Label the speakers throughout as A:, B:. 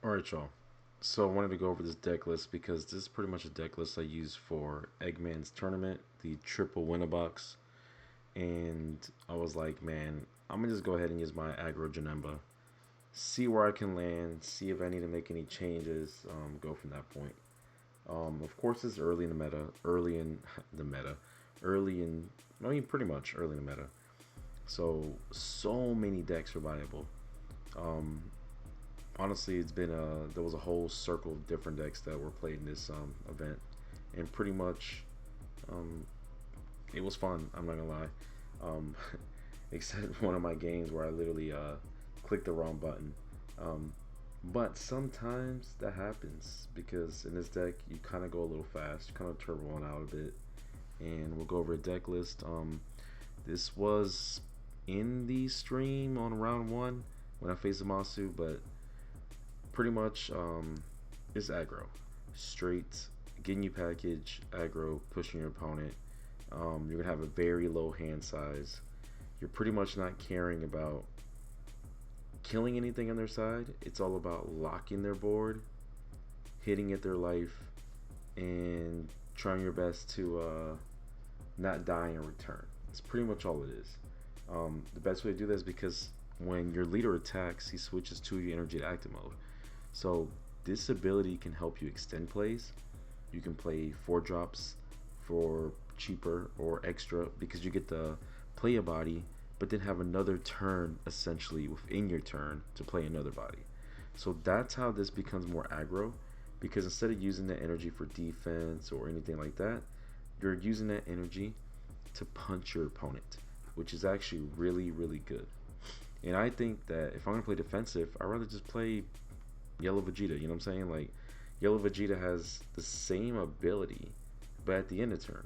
A: Alright, y'all. So I wanted to go over this deck list because this is pretty much a deck list I use for Eggman's tournament, the triple winner box. And I was like, man, I'm gonna just go ahead and use my aggro Janemba, see where I can land, see if I need to make any changes, go from that point. Of course, it's early in the meta, early in the meta, early in, I mean, pretty much early in the meta. So many decks are viable. Um, Honestly, there was a whole circle of different decks that were played in this event, and pretty much um, it was fun. I'm not gonna lie, um, except one of my games where I literally clicked the wrong button. Um, but sometimes that happens because in this deck you kind of go a little fast, kind of turbo on out a bit, and we'll go over a deck list. This was in the stream on round one when I faced Amasu, but pretty much it's aggro. Straight getting you package, aggro, pushing your opponent. You're gonna have a very low hand size. You're pretty much not caring about killing anything on their side. It's all about locking their board, hitting at their life, and trying your best to not die in return. It's pretty much all it is. The best way to do that is because when your leader attacks, he switches to your energy to active mode. So this ability can help you extend plays. You can play 4 drops for cheaper or extra because you get to play a body, but then have another turn essentially within your turn to play another body. So that's how this becomes more aggro, because instead of using that energy for defense or anything like that, you're using that energy to punch your opponent, which is actually really, really good. And I think that if I'm gonna play defensive, I'd rather just play Yellow Vegeta. You know what I'm saying? Like, Yellow Vegeta has the same ability, but at the end of turn.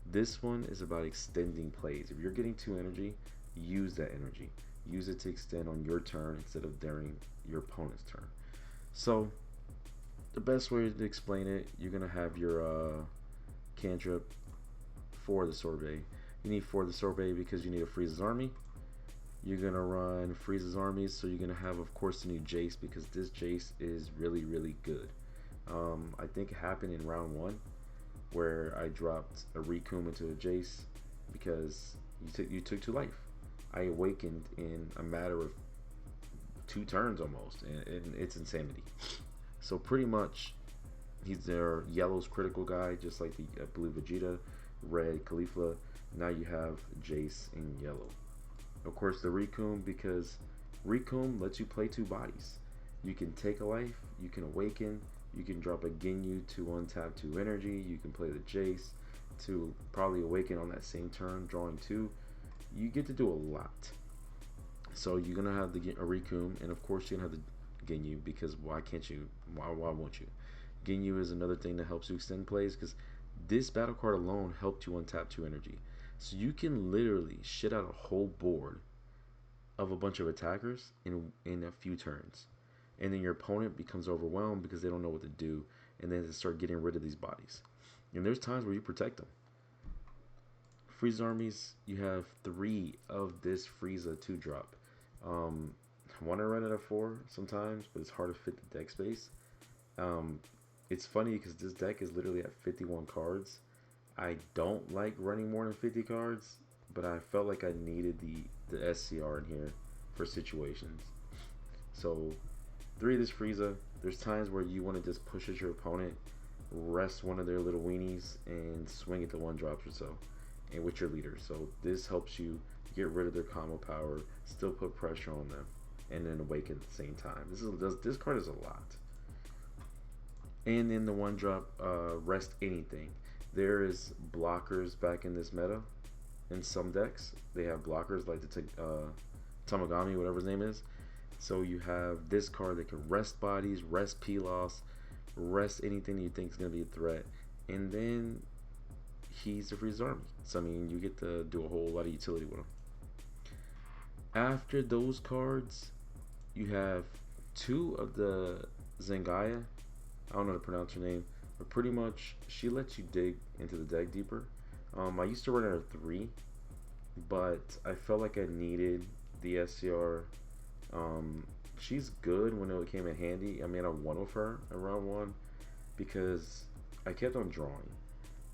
A: This one is about extending plays. If you're getting 2 energy, use that energy. Use it to extend on your turn instead of during your opponent's turn. So, the best way to explain it, you're gonna have your cantrip for the sorbet. You need for the sorbet because you need to freeze his army. You're gonna run Frieza's armies, so you're gonna have, of course, the new Jace because this Jace is really, really good. I think it happened in round one where I dropped a Rikum into a Jace because you took 2 life. I awakened in a matter of 2 turns almost, and it's insanity. So pretty much, he's their yellow's critical guy, just like the blue Vegeta, red Caulifla. Now you have Jace in yellow. Of course, the Rikum, because Rikum lets you play 2 bodies. You can take a life, you can awaken, you can drop a Ginyu to untap 2 energy, you can play the Jace to probably awaken on that same turn, drawing 2. You get to do a lot. So you're gonna have a Rikum, and of course you're gonna have the Ginyu, because why can't you? Why won't you? Ginyu is another thing that helps you extend plays, because this battle card alone helped you untap 2 energy. So you can literally shit out a whole board of a bunch of attackers in a few turns. And then your opponent becomes overwhelmed because they don't know what to do, and then they start getting rid of these bodies. And there's times where you protect them. Frieza armies, you have 3 of this Frieza 2-drop. I want to run it at 4 sometimes, but it's hard to fit the deck space. It's funny because this deck is literally at 51 cards. I don't like running more than 50 cards, but I felt like I needed the SCR in here for situations. So 3 of this Frieza. There's times where you want to just push at your opponent, rest one of their little weenies, and swing at the 1-drops or so, and with your leader. So this helps you get rid of their combo power, still put pressure on them, and then awaken at the same time. This card is a lot. And in the 1-drop, rest anything. There is blockers back in this meta. In some decks, they have blockers like the Tamagami, whatever his name is. So you have this card that can rest bodies, rest P-Loss, rest anything you think is going to be a threat. And then he's a Freeze army. So, I mean, you get to do a whole lot of utility with him. After those cards, you have 2 of the Zengaya. I don't know how to pronounce her name. But pretty much, she lets you dig into the deck deeper. I used to run her 3, but I felt like I needed the SCR she's good when it came in handy. I mean, I won with her in round one because I kept on drawing.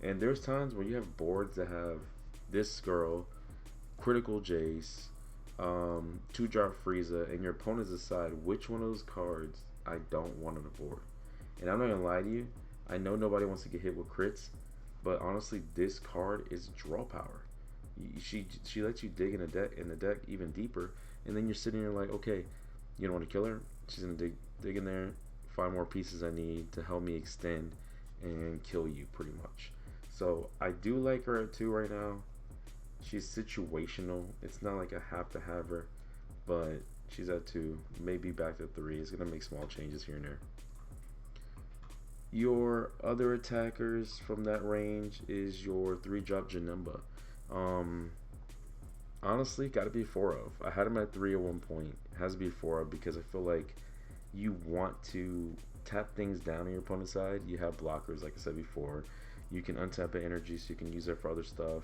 A: And there's times where you have boards that have this girl, critical Jace, two drop Frieza, and your opponents decide which one of those cards I don't want on the board. And I'm not gonna lie to you, I know nobody wants to get hit with crits, but honestly, this card is draw power. She lets you dig in the deck even deeper, and then you're sitting there like, okay, you don't want to kill her. She's gonna dig in there, find more pieces I need to help me extend and kill you pretty much. So I do like her at 2 right now. She's situational. It's not like I have to have her, but she's at 2, maybe back to 3. It's gonna make small changes here and there. Your other attackers from that range is your 3-drop Janemba. Um, Honestly, got to be 4 of. I had him at 3 at one point. Has to be 4 of because I feel like you want to tap things down on your opponent's side. You have blockers, like I said before. You can untap an energy so you can use it for other stuff.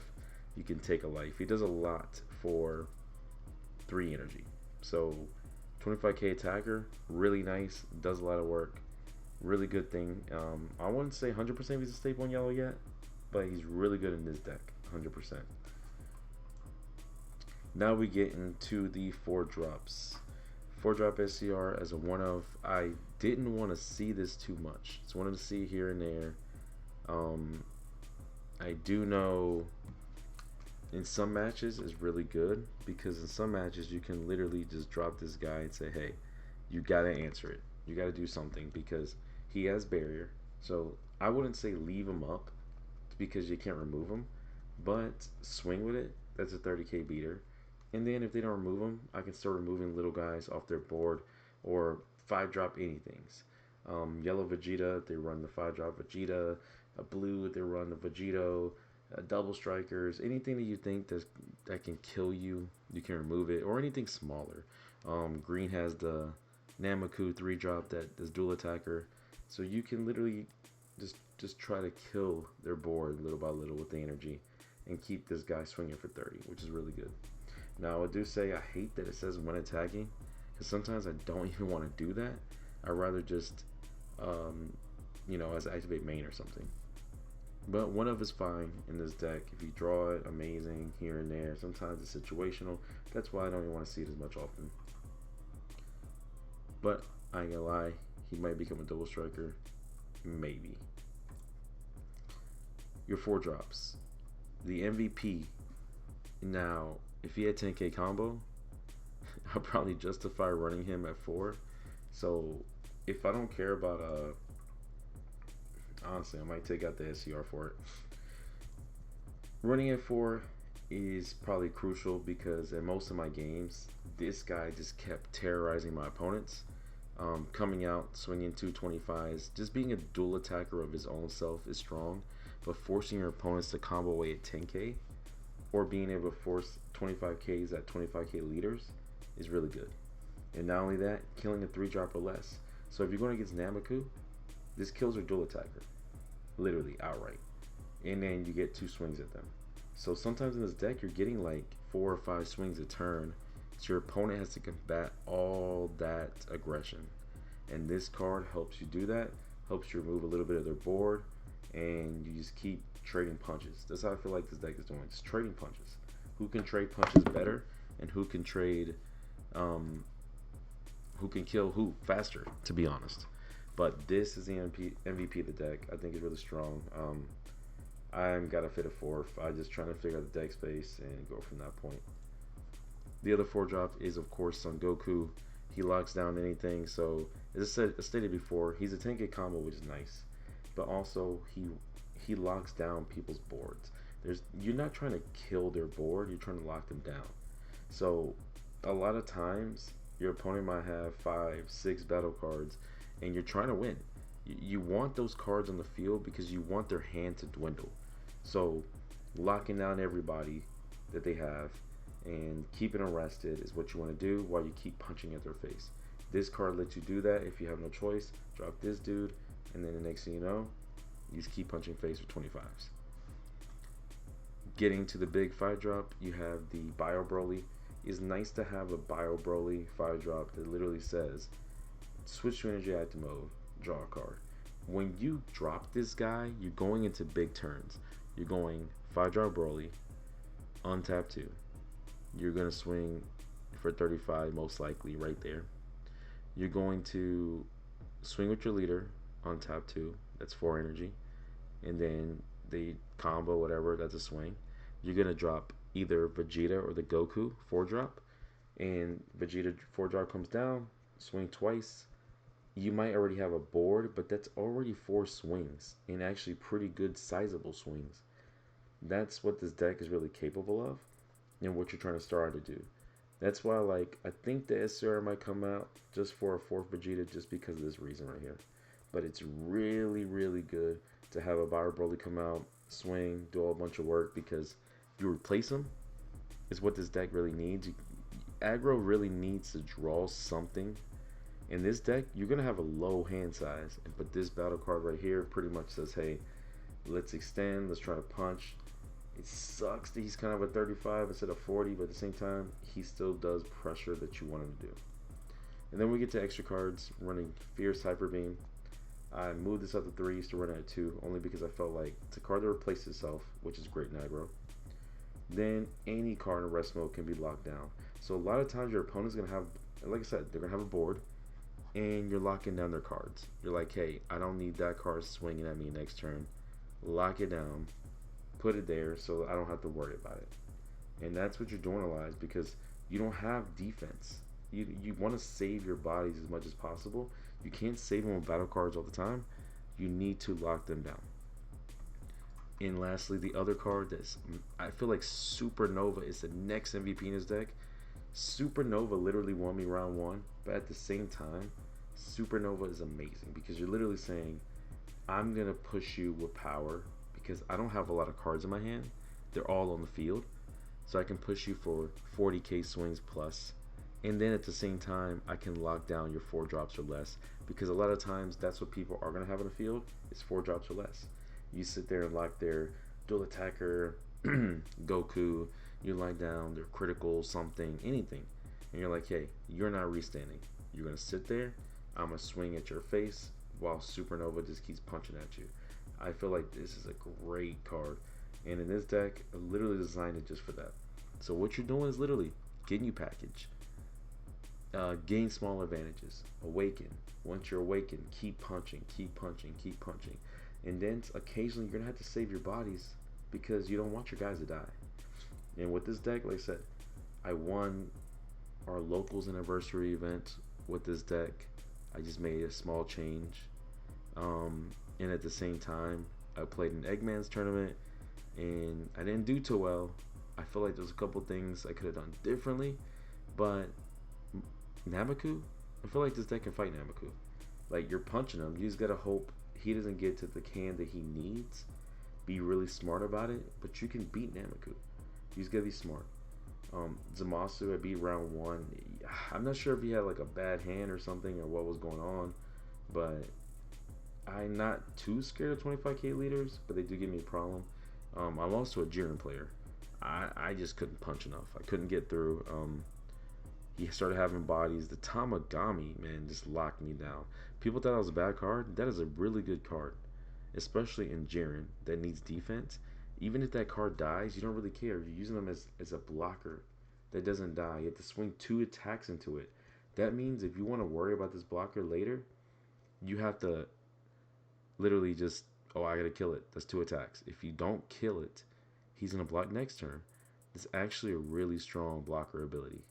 A: You can take a life. He does a lot for 3 energy. So 25k attacker, really nice, does a lot of work. Really good thing. I wouldn't say 100% he's a staple in yellow yet, but he's really good in this deck, 100%. Now we get into the 4 drops. 4-drop SCR as a 1 of. I didn't want to see this too much. Just wanted to see here and there. I do know in some matches is really good because in some matches you can literally just drop this guy and say, hey, you gotta answer it. You gotta do something because he has barrier. So I wouldn't say leave him up because you can't remove him, but swing with it. That's a 30k beater. And then if they don't remove him, I can start removing little guys off their board or 5-drop anythings. Yellow Vegeta, they run the 5-drop Vegeta. A blue, they run the Vegito. Double strikers, anything that you think that can kill you, you can remove it, or anything smaller. Green has the Nameku 3-drop that does dual attacker, so you can literally just try to kill their board little by little with the energy and keep this guy swinging for 30, which is really good. Now I do say I hate that it says when attacking, because sometimes I don't even want to do that. I'd rather just as activate main or something. But 1 of is fine in this deck. If you draw it, amazing here and there. Sometimes it's situational. That's why I don't even want to see it as much often. But I ain't gonna lie, he might become a double striker. Maybe. Your 4 drops. The MVP. Now, if he had 10k combo, I'll probably justify running him at 4. So if I don't care about honestly, I might take out the SCR for it. Running at 4 is probably crucial because in most of my games, this guy just kept terrorizing my opponents. Coming out, swinging 225s, just being a dual attacker of his own self is strong, but forcing your opponents to combo away at 10k or being able to force 25ks at 25k leaders is really good. And not only that, killing a 3-drop or less. So if you're going against Nameku, this kills her dual attacker. Literally outright, and then you get 2 swings at them. So sometimes in this deck you're getting like 4 or 5 swings a turn, so your opponent has to combat all that aggression, and this card helps you do that, helps you remove a little bit of their board, and you just keep trading punches. That's how I feel like this deck is doing, just trading punches. Who can trade punches better, and who can trade who can kill who faster, to be honest. But this is the MVP of the deck. I think it's really strong. I'm got to fit a 4th. I'm just trying to figure out the deck space and go from that point. The other 4-drop is, of course, Son Goku. He locks down anything. So, as I stated before, he's a 10k combo, which is nice. But also, he locks down people's boards. You're not trying to kill their board. You're trying to lock them down. So, a lot of times, your opponent might have 5, 6 battle cards, and you're trying to win. You want those cards on the field because you want their hand to dwindle. So locking down everybody that they have and keeping them rested is what you want to do while you keep punching at their face. This card lets you do that if you have no choice. Drop this dude, and then the next thing you know, you just keep punching face with 25s. Getting to the big 5-drop, you have the Bio Broly. it's nice to have a Bio Broly 5 drop that literally says switch to energy active mode, draw a card. When you drop this guy, you're going into big turns. You're going 5 drop Broly, untap 2. You're going to swing for 35, most likely, right there. You're going to swing with your leader, untap 2. That's 4 energy. And then the combo, whatever, that's a swing. You're going to drop either Vegeta or the Goku 4 drop. And Vegeta 4 drop comes down, swing twice. You might already have a board, but that's already 4 swings, and actually pretty good sizable swings. That's what this deck is really capable of, and what you're trying to start to do. That's why, like, I think the SR might come out just for a 4th Vegeta, just because of this reason right here. But it's really, really good to have a Bio Broly come out, swing, do a bunch of work, because you replace him is what this deck really needs. Aggro really needs to draw something. In this deck, you're going to have a low hand size, but this battle card right here pretty much says, hey, let's extend, let's try to punch. It sucks that he's kind of a 35 instead of 40, but at the same time, he still does pressure that you want him to do. And then we get to extra cards, running Fierce Hyper Beam. I moved this up to 3, used to run it at 2, only because I felt like it's a card that replaces itself, which is great in aggro. Then any card in rest mode can be locked down. So a lot of times your opponent's going to have, like I said, they're going to have a board, and you're locking down their cards. You're like, hey, I don't need that card swinging at me next turn. Lock it down, put it there so I don't have to worry about it. And that's what you're doing a lot, is because you don't have defense. You want to save your bodies as much as possible. You can't save them with battle cards all the time. You need to lock them down. And lastly, the other card that's, I feel like Supernova is the next MVP in this deck. Supernova literally won me round 1, but at the same time, Supernova is amazing because you're literally saying, I'm going to push you with power because I don't have a lot of cards in my hand. They're all on the field. So I can push you for 40k swings plus. And then at the same time, I can lock down your 4 drops or less, because a lot of times that's what people are going to have in the field, is 4 drops or less. You sit there and lock their dual attacker, Goku, you lie down, their critical, something, anything. And you're like, hey, you're not restanding. You're going to sit there, I'm going to swing at your face while Supernova just keeps punching at you. I feel like this is a great card. And in this deck, I literally designed it just for that. So what you're doing is literally getting you package. Gain small advantages. Awaken. Once you're awakened, keep punching, keep punching, keep punching. And then occasionally you're going to have to save your bodies because you don't want your guys to die. And with this deck, like I said, I won our locals anniversary event with this deck. I just made a small change. And at the same time, I played an Eggman's tournament and I didn't do too well. I feel like there's a couple things I could have done differently, but Nameku, I feel like this deck can fight Nameku. Like, you're punching him, you just gotta hope he doesn't get to the can that he needs. Be really smart about it, but you can beat Nameku. You just gotta be smart. Zamasu, I beat round 1. I'm not sure if he had like a bad hand or something or what was going on, but I'm not too scared of 25k leaders, but they do give me a problem. I'm also a Jiren player. I just couldn't punch enough. I couldn't get through. He started having bodies. The Tamagami, man, just locked me down. People thought that was a bad card. That is a really good card, especially in Jiren that needs defense. Even if that card dies, you don't really care. You're using them as a blocker that doesn't die. You have to swing 2 attacks into it. That means if you want to worry about this blocker later, you have to literally just, oh, I gotta kill it. That's 2 attacks. If you don't kill it, he's gonna block next turn. It's actually a really strong blocker ability.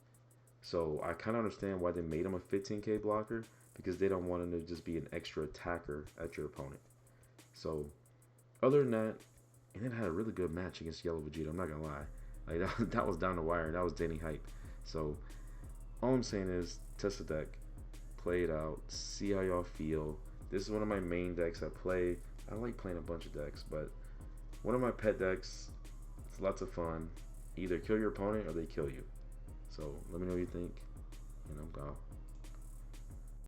A: So I kind of understand why they made him a 15k blocker, because they don't want him to just be an extra attacker at your opponent. So other than that, and then I had a really good match against Yellow Vegeta. I'm not gonna lie, like that was down the wire. That was Danny hype. So all I'm saying is test the deck, play it out, see how y'all feel. This is one of my main decks I play. I like playing a bunch of decks, but one of my pet decks. It's lots of fun. Either kill your opponent or they kill you. So let me know what you think, and I'm gone.